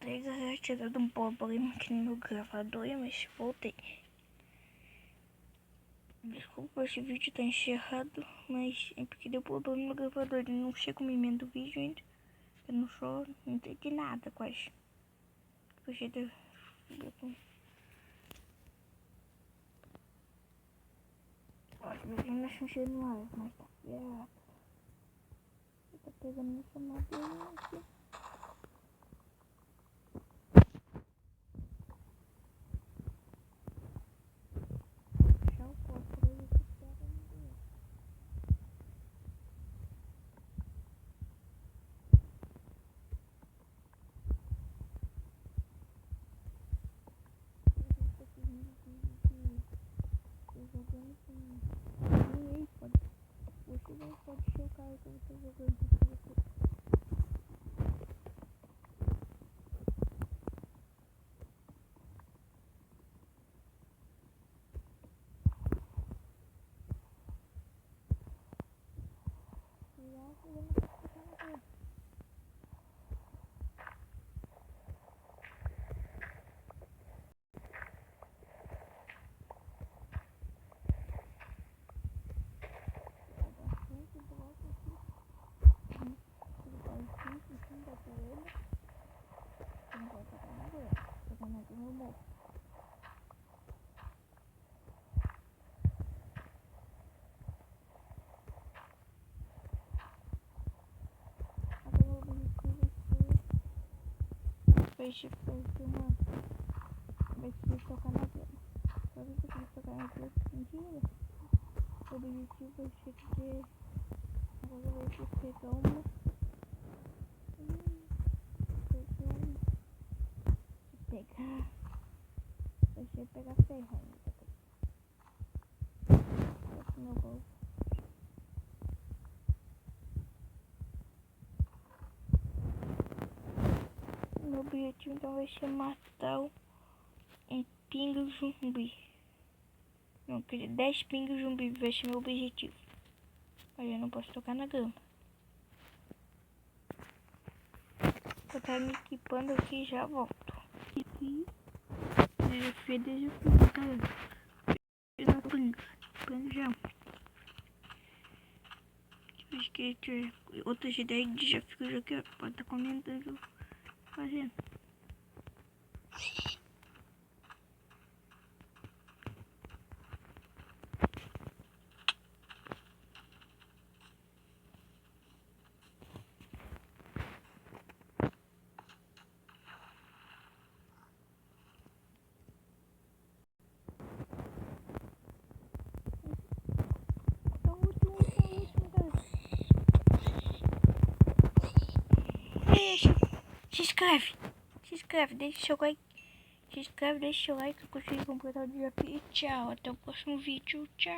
3 tinha dado um problema aqui no meu gravador, mas voltei. Desculpa, esse vídeo tá encerrado, mas é porque deu problema no gravador. Ele não chega o movimento do vídeo ainda. Eu não entendi nada quase. Porque deu... Olha, meu vídeo não funciona mais, mas tá quieto. Tá pegando no chamado aqui. Deixar o copo pra ele ficar ali. Você não pode chocar o que eu tô jogando com você. Peixe filmando. Vai se tocar na grama. Só ver se eu tocar na grama. Mentira. O objetivo vai ser que agora vai ter que pegar uma. Pegar. Vai ser pegar ferro ainda. Meu gol. Meu objetivo então vai ser matar um pingo zumbi. Não, queria 10 pingos zumbi vai ser meu objetivo. Mas eu não posso tocar na grama. Eu tava me equipando aqui e já volto. Aqui. Desafio, tá? Eu não pingo. Pinjão. Acho que tem outras ideias de desafio aqui, pode estar comentando, fazendo. Se inscreve, deixa seu like. Se inscreve, deixa seu like, eu consigo completar o desafio. E tchau, até o próximo vídeo. Tchau.